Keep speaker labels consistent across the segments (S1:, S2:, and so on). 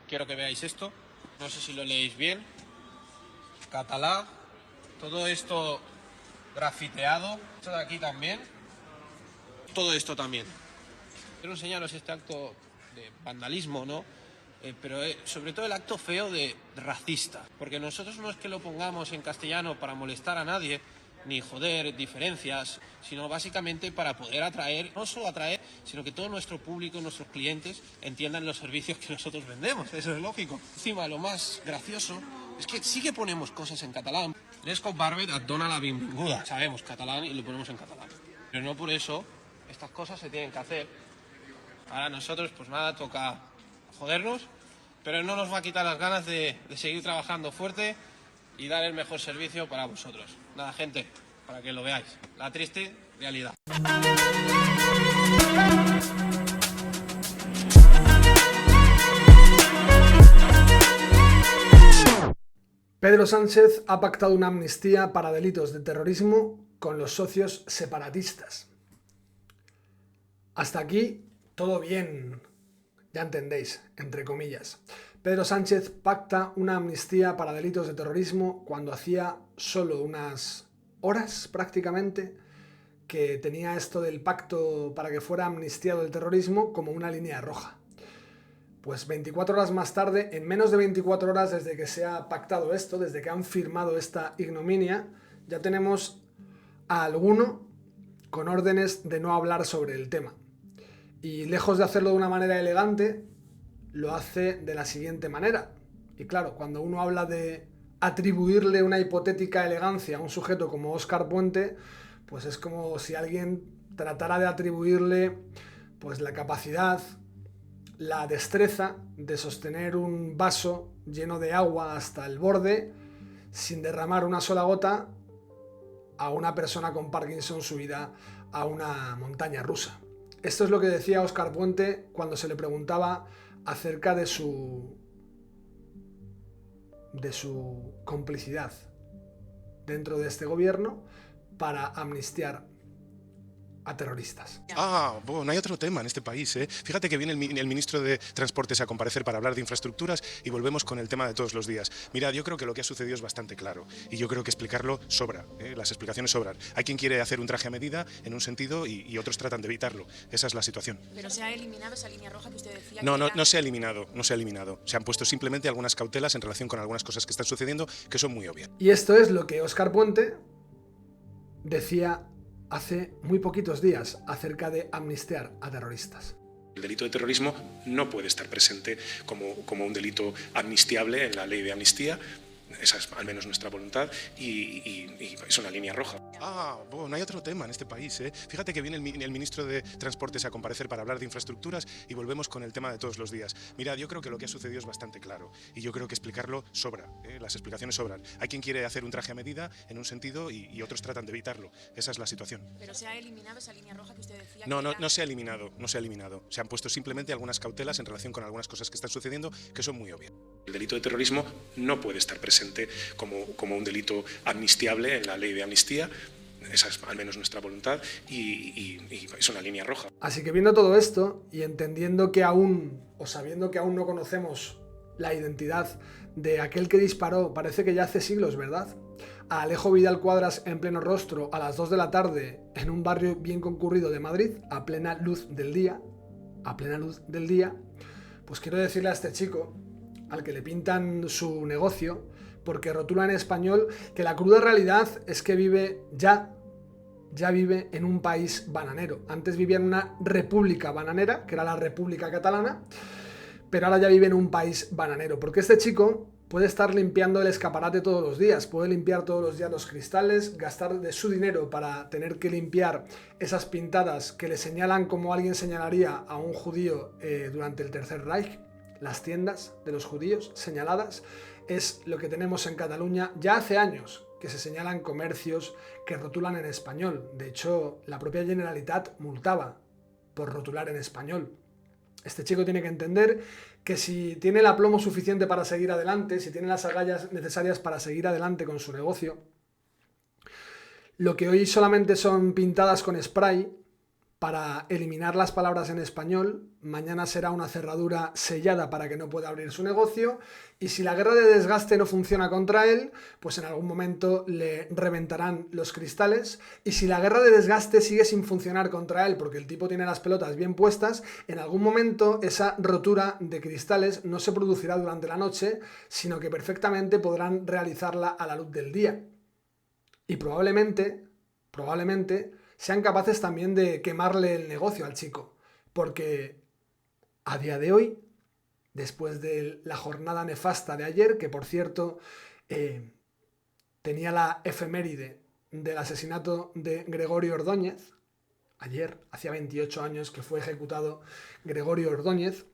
S1: Quiero que veáis esto. No sé si lo leéis bien. Catalá. Todo esto grafiteado. Esto de aquí también. Todo esto también. Quiero enseñaros este acto de vandalismo, ¿no? Pero sobre todo el acto feo de racista. Porque nosotros no es que lo pongamos en castellano para molestar a nadie, ni joder diferencias, sino básicamente para poder atraer, no solo atraer, sino que todo nuestro público, nuestros clientes entiendan los servicios que nosotros vendemos. Eso es lógico. Encima, lo más gracioso es que sí que ponemos cosas en catalán. L'esco Barbet et dona la benvinguda. Sabemos catalán y lo ponemos en catalán. Pero no por eso estas cosas se tienen que hacer. Ahora nosotros, pues nada, toca jodernos, pero no nos va a quitar las ganas de seguir trabajando fuerte y dar el mejor servicio para vosotros. Nada, gente, para que lo veáis. La triste realidad.
S2: Pedro Sánchez ha pactado una amnistía para delitos de terrorismo con los socios separatistas. Hasta aquí todo bien, ya entendéis, entre comillas. Pedro Sánchez pacta una amnistía para delitos de terrorismo cuando hacía solo unas horas prácticamente que tenía esto del pacto para que fuera amnistiado el terrorismo como una línea roja. Pues 24 horas más tarde, en menos de 24 horas desde que se ha pactado esto, desde que han firmado esta ignominia, ya tenemos a alguno con órdenes de no hablar sobre el tema. Y lejos de hacerlo de una manera elegante, lo hace de la siguiente manera. Y claro, cuando uno habla de atribuirle una hipotética elegancia a un sujeto como Óscar Puente, pues es como si alguien tratara de atribuirle pues la capacidad, la destreza de sostener un vaso lleno de agua hasta el borde sin derramar una sola gota a una persona con Parkinson subida a una montaña rusa. Esto es lo que decía Óscar Puente cuando se le preguntaba acerca de su complicidad dentro de este gobierno para amnistiar a terroristas.
S3: Bueno, hay otro tema en este país, ¿eh? Fíjate que viene el ministro de Transportes a comparecer para hablar de infraestructuras y volvemos con el tema de todos los días. Mirad, yo creo que lo que ha sucedido es bastante claro y yo creo que explicarlo sobra, ¿eh? Las explicaciones sobran. Hay quien quiere hacer un traje a medida en un sentido y otros tratan de evitarlo. Esa es la situación.
S4: Pero se ha eliminado esa línea roja que usted decía.
S3: No se ha eliminado, no se ha eliminado. Se han puesto simplemente algunas cautelas en relación con algunas cosas que están sucediendo que son muy obvias.
S2: Y esto es lo que Óscar Puente decía hace muy poquitos días acerca de amnistiar a terroristas.
S3: El delito de terrorismo no puede estar presente como un delito amnistiable en la ley de amnistía. Esa es al menos nuestra voluntad y es una línea roja. Bueno, hay otro tema en este país, ¿eh? Fíjate que viene el ministro de Transportes a comparecer para hablar de infraestructuras y volvemos con el tema de todos los días. Mirad, yo creo que lo que ha sucedido es bastante claro y yo creo que explicarlo sobra, ¿eh? Las explicaciones sobran. Hay quien quiere hacer un traje a medida en un sentido y otros tratan de evitarlo. Esa es la situación.
S4: Pero se ha eliminado esa línea roja que usted decía.
S3: No se ha eliminado, no se ha eliminado. Se han puesto simplemente algunas cautelas en relación con algunas cosas que están sucediendo que son muy obvias. El delito de terrorismo no puede estar presente como un delito amnistiable en la ley de amnistía. Esa es al menos nuestra voluntad y es una línea roja.
S2: Así que viendo todo esto y entendiendo que aún, o sabiendo que aún no conocemos la identidad de aquel que disparó, parece que ya hace siglos, ¿verdad?, a Alejo Vidal Cuadras en pleno rostro a las 2 de la tarde en un barrio bien concurrido de Madrid, a plena luz del día, pues quiero decirle a este chico, al que le pintan su negocio, porque rotula en español, que la cruda realidad es que ya vive en un país bananero. Antes vivía en una república bananera, que era la República Catalana, pero ahora ya vive en un país bananero, porque este chico puede estar limpiando el escaparate todos los días, puede limpiar todos los días los cristales, gastar de su dinero para tener que limpiar esas pintadas que le señalan como alguien señalaría a un judío durante el Tercer Reich. Las tiendas de los judíos señaladas es lo que tenemos en Cataluña ya hace años, que se señalan comercios que rotulan en español. De hecho, la propia Generalitat multaba por rotular en español. Este chico tiene que entender que si tiene el aplomo suficiente para seguir adelante, si tiene las agallas necesarias para seguir adelante con su negocio, lo que hoy solamente son pintadas con spray, para eliminar las palabras en español, mañana será una cerradura sellada para que no pueda abrir su negocio, y si la guerra de desgaste no funciona contra él, pues en algún momento le reventarán los cristales, y si la guerra de desgaste sigue sin funcionar contra él porque el tipo tiene las pelotas bien puestas, en algún momento esa rotura de cristales no se producirá durante la noche, sino que perfectamente podrán realizarla a la luz del día. Y probablemente sean capaces también de quemarle el negocio al chico, porque a día de hoy, después de la jornada nefasta de ayer, que por cierto tenía la efeméride del asesinato de Gregorio Ordóñez, ayer, hacía 28 años que fue ejecutado Gregorio Ordóñez,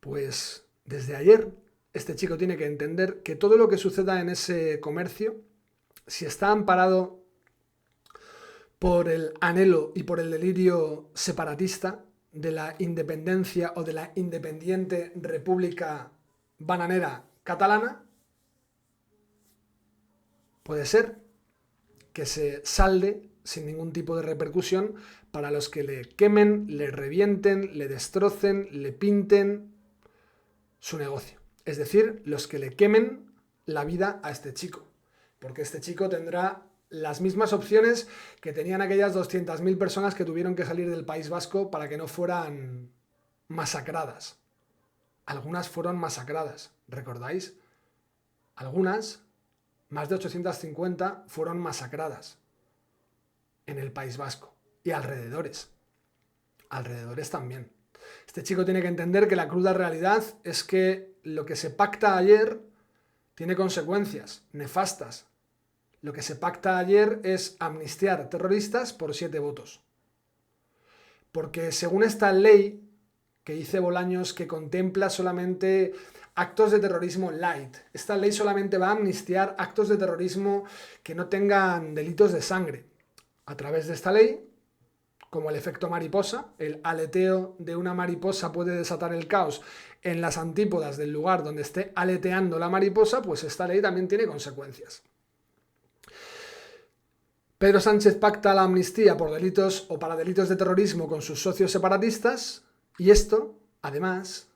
S2: pues desde ayer este chico tiene que entender que todo lo que suceda en ese comercio, si está amparado por el anhelo y por el delirio separatista de la independencia o de la independiente República Bananera Catalana, puede ser que se salde sin ningún tipo de repercusión para los que le quemen, le revienten, le destrocen, le pinten su negocio. Es decir, los que le quemen la vida a este chico, porque este chico tendrá las mismas opciones que tenían aquellas 200.000 personas que tuvieron que salir del País Vasco para que no fueran masacradas. Algunas fueron masacradas, ¿recordáis? Algunas, más de 850, fueron masacradas en el País Vasco y alrededores. Alrededores también. Este chico tiene que entender que la cruda realidad es que lo que se pacta ayer tiene consecuencias nefastas. Lo que se pacta ayer es amnistiar terroristas por 7 votos. Porque según esta ley que dice Bolaños que contempla solamente actos de terrorismo light, esta ley solamente va a amnistiar actos de terrorismo que no tengan delitos de sangre. A través de esta ley, como el efecto mariposa, el aleteo de una mariposa puede desatar el caos en las antípodas del lugar donde esté aleteando la mariposa, pues esta ley también tiene consecuencias. Pedro Sánchez pacta la amnistía por delitos o para delitos de terrorismo con sus socios separatistas, y esto, además,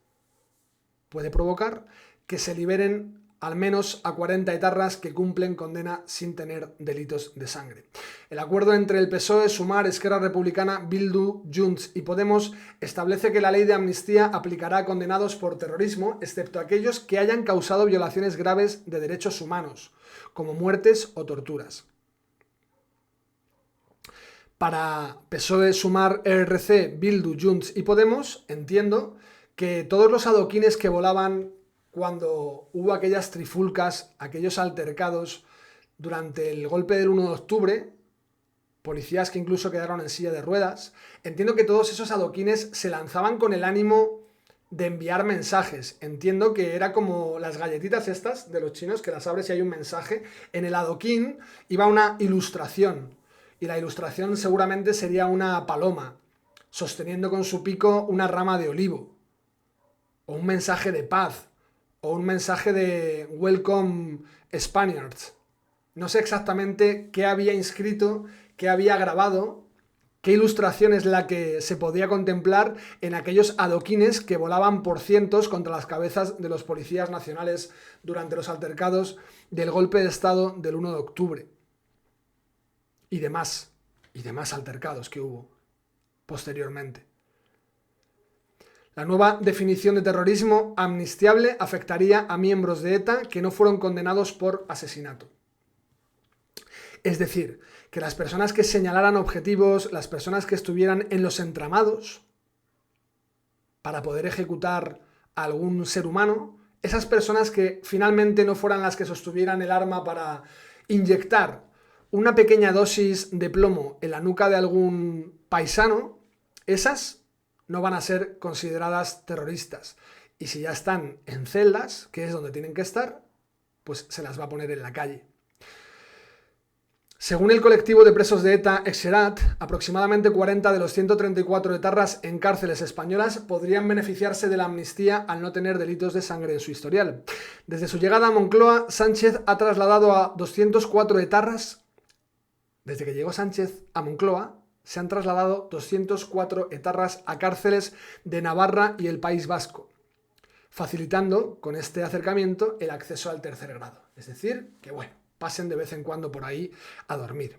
S2: puede provocar que se liberen al menos a 40 etarras que cumplen condena sin tener delitos de sangre. El acuerdo entre el PSOE, Sumar, Esquerra Republicana, Bildu, Junts y Podemos establece que la ley de amnistía aplicará a condenados por terrorismo, excepto aquellos que hayan causado violaciones graves de derechos humanos, como muertes o torturas. Para PSOE, Sumar, ERC, Bildu, Junts y Podemos, entiendo que todos los adoquines que volaban cuando hubo aquellas trifulcas, aquellos altercados durante el golpe del 1 de octubre, policías que incluso quedaron en silla de ruedas, entiendo que todos esos adoquines se lanzaban con el ánimo de enviar mensajes. Entiendo que era como las galletitas estas de los chinos, que las abres y hay un mensaje. En el adoquín iba una ilustración. Y la ilustración seguramente sería una paloma, sosteniendo con su pico una rama de olivo, o un mensaje de paz, o un mensaje de Welcome Spaniards. No sé exactamente qué había inscrito, qué había grabado, qué ilustración es la que se podía contemplar en aquellos adoquines que volaban por cientos contra las cabezas de los policías nacionales durante los altercados del golpe de Estado del 1 de octubre. Y demás altercados que hubo posteriormente. La nueva definición de terrorismo amnistiable afectaría a miembros de ETA que no fueron condenados por asesinato. Es decir, que las personas que señalaran objetivos, las personas que estuvieran en los entramados para poder ejecutar a algún ser humano, esas personas que finalmente no fueran las que sostuvieran el arma para inyectar una pequeña dosis de plomo en la nuca de algún paisano, esas no van a ser consideradas terroristas. Y si ya están en celdas, que es donde tienen que estar, pues se las va a poner en la calle. Según el colectivo de presos de ETA, Exerat, aproximadamente 40 de los 134 etarras en cárceles españolas podrían beneficiarse de la amnistía al no tener delitos de sangre en su historial. Desde su llegada a Moncloa, Sánchez ha trasladado a 204 etarras. Desde que llegó Sánchez a Moncloa, Se han trasladado 204 etarras a cárceles de Navarra y el País Vasco, facilitando con este acercamiento el acceso al tercer grado. Es decir, que bueno, pasen de vez en cuando por ahí a dormir.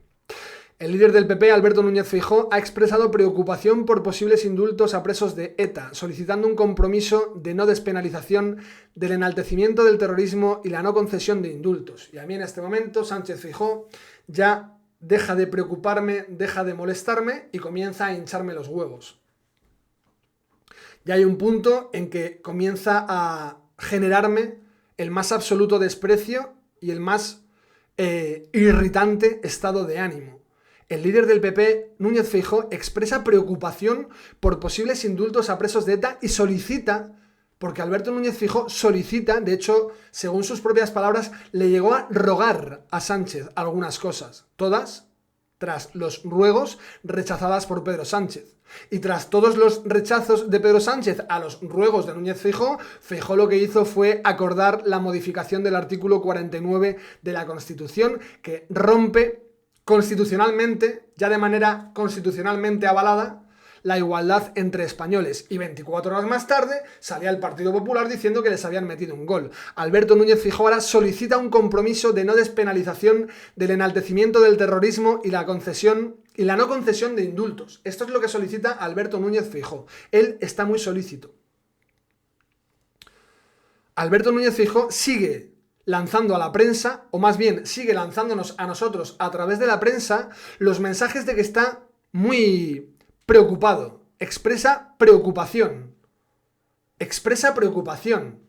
S2: El líder del PP, Alberto Núñez Feijóo, ha expresado preocupación por posibles indultos a presos de ETA, solicitando un compromiso de no despenalización del enaltecimiento del terrorismo y la no concesión de indultos. Y a mí en este momento Sánchez Feijóo ya deja de preocuparme, deja de molestarme y comienza a hincharme los huevos. Ya hay un punto en que comienza a generarme el más absoluto desprecio y el más irritante estado de ánimo. El líder del PP, Núñez Feijóo, expresa preocupación por posibles indultos a presos de ETA y solicita, porque Alberto Núñez Feijóo solicita, de hecho, según sus propias palabras, le llegó a rogar a Sánchez algunas cosas, todas tras los ruegos rechazadas por Pedro Sánchez. Y tras todos los rechazos de Pedro Sánchez a los ruegos de Núñez Feijóo, Feijóo lo que hizo fue acordar la modificación del artículo 49 de la Constitución, que rompe constitucionalmente, ya de manera constitucionalmente avalada, la igualdad entre españoles. Y 24 horas más tarde salía el Partido Popular diciendo que les habían metido un gol. Alberto Núñez Feijóo ahora solicita un compromiso de no despenalización del enaltecimiento del terrorismo y la no concesión de indultos. Esto es lo que solicita Alberto Núñez Feijóo. Él está muy solícito. Alberto Núñez Feijóo sigue lanzando a la prensa, o más bien sigue lanzándonos a nosotros a través de la prensa, los mensajes de que está muy preocupado. Expresa preocupación. Expresa preocupación.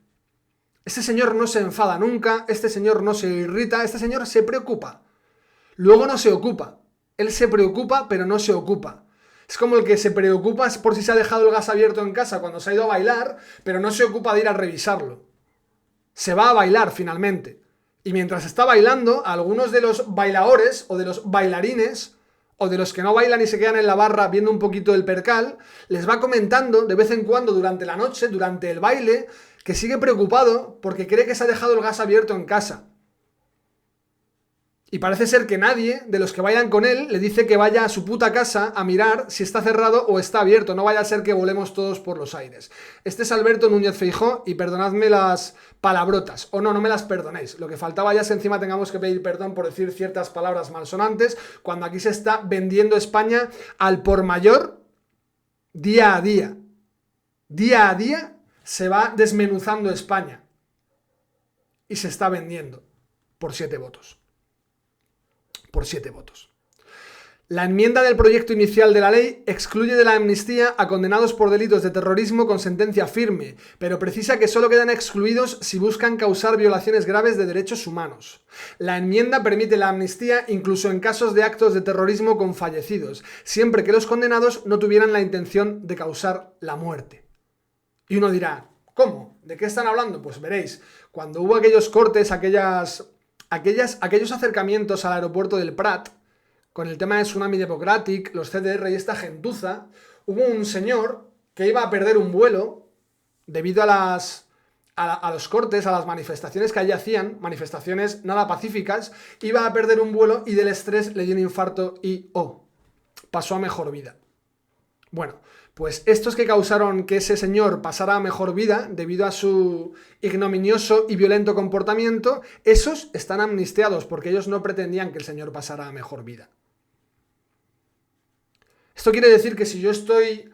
S2: Este señor no se enfada nunca, este señor no se irrita, este señor se preocupa. Luego no se ocupa. Él se preocupa, pero no se ocupa. Es como el que se preocupa por si se ha dejado el gas abierto en casa cuando se ha ido a bailar, pero no se ocupa de ir a revisarlo. Se va a bailar finalmente. Y mientras está bailando, algunos de los bailadores o de los bailarines o de los que no bailan y se quedan en la barra viendo un poquito el percal, les va comentando de vez en cuando durante la noche, durante el baile, que sigue preocupado porque cree que se ha dejado el gas abierto en casa. Y parece ser que nadie de los que vayan con él le dice que vaya a su puta casa a mirar si está cerrado o está abierto. No vaya a ser que volemos todos por los aires. Este es Alberto Núñez Feijóo y perdonadme las palabrotas. O no me las perdonéis. Lo que faltaba ya es que encima tengamos que pedir perdón por decir ciertas palabras malsonantes cuando aquí se está vendiendo España al por mayor día a día. Día a día se va desmenuzando España. Y se está vendiendo por 7 votos. Por 7 votos. La enmienda del proyecto inicial de la ley excluye de la amnistía a condenados por delitos de terrorismo con sentencia firme, pero precisa que solo quedan excluidos si buscan causar violaciones graves de derechos humanos. La enmienda permite la amnistía incluso en casos de actos de terrorismo con fallecidos, siempre que los condenados no tuvieran la intención de causar la muerte. Y uno dirá, ¿cómo? ¿De qué están hablando? Pues veréis, cuando hubo aquellos cortes, aquellos acercamientos al aeropuerto del Prat, con el tema de Tsunami Democratic, los CDR y esta gentuza, hubo un señor que iba a perder un vuelo debido a los cortes, a las manifestaciones que allí hacían, manifestaciones nada pacíficas, iba a perder un vuelo y del estrés le dio un infarto y pasó a mejor vida. Bueno, pues estos que causaron que ese señor pasara a mejor vida debido a su ignominioso y violento comportamiento, esos están amnistiados porque ellos no pretendían que el señor pasara a mejor vida. Esto quiere decir que si yo estoy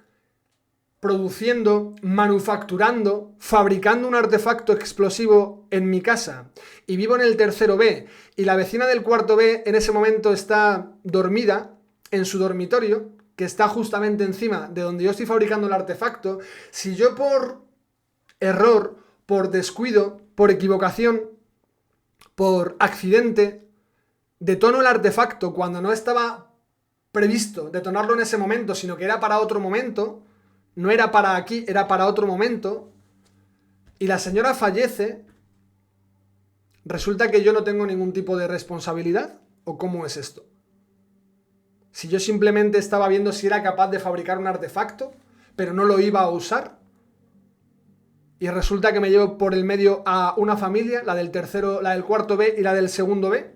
S2: produciendo, manufacturando, fabricando un artefacto explosivo en mi casa y vivo en el tercero B y la vecina del cuarto B en ese momento está dormida en su dormitorio, que está justamente encima de donde yo estoy fabricando el artefacto, si yo por error, por descuido, por equivocación, por accidente, detono el artefacto cuando no estaba previsto detonarlo en ese momento, sino que era para otro momento, no era para aquí, era para otro momento, y la señora fallece, ¿resulta que yo no tengo ningún tipo de responsabilidad? ¿O cómo es esto? Si yo simplemente estaba viendo si era capaz de fabricar un artefacto, pero no lo iba a usar, y resulta que me llevo por el medio a una familia, la del cuarto B y la del segundo B,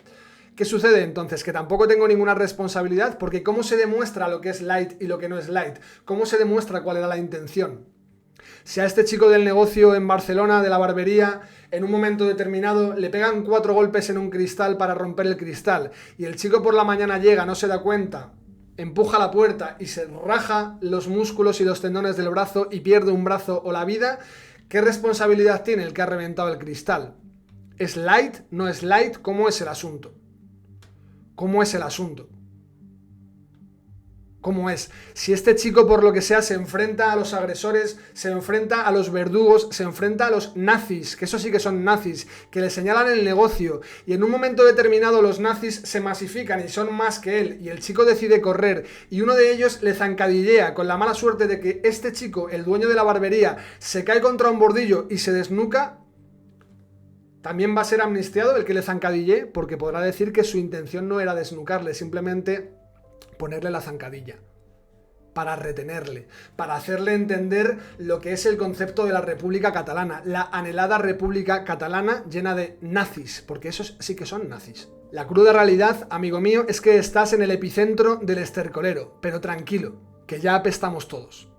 S2: ¿Qué sucede entonces? Que tampoco tengo ninguna responsabilidad, porque ¿cómo se demuestra lo que es light y lo que no es light? ¿Cómo se demuestra cuál era la intención? Si a este chico del negocio en Barcelona, de la barbería, en un momento determinado le pegan 4 golpes en un cristal para romper el cristal, y el chico por la mañana llega, no se da cuenta, empuja la puerta y se raja los músculos y los tendones del brazo y pierde un brazo o la vida, ¿qué responsabilidad tiene el que ha reventado el cristal? ¿Es light? ¿No es light? ¿Cómo es el asunto? ¿Cómo es el asunto? ¿Cómo es? Si este chico, por lo que sea, se enfrenta a los agresores, se enfrenta a los verdugos, se enfrenta a los nazis, que eso sí que son nazis, que le señalan el negocio, y en un momento determinado los nazis se masifican y son más que él, y el chico decide correr, y uno de ellos le zancadillea con la mala suerte de que este chico, el dueño de la barbería, se cae contra un bordillo y se desnuca, también va a ser amnistiado el que le zancadille, porque podrá decir que su intención no era desnucarle, simplemente ponerle la zancadilla, para retenerle, para hacerle entender lo que es el concepto de la República Catalana, la anhelada República Catalana llena de nazis, porque esos sí que son nazis. La cruda realidad, amigo mío, es que estás en el epicentro del estercolero, pero tranquilo, que ya apestamos todos.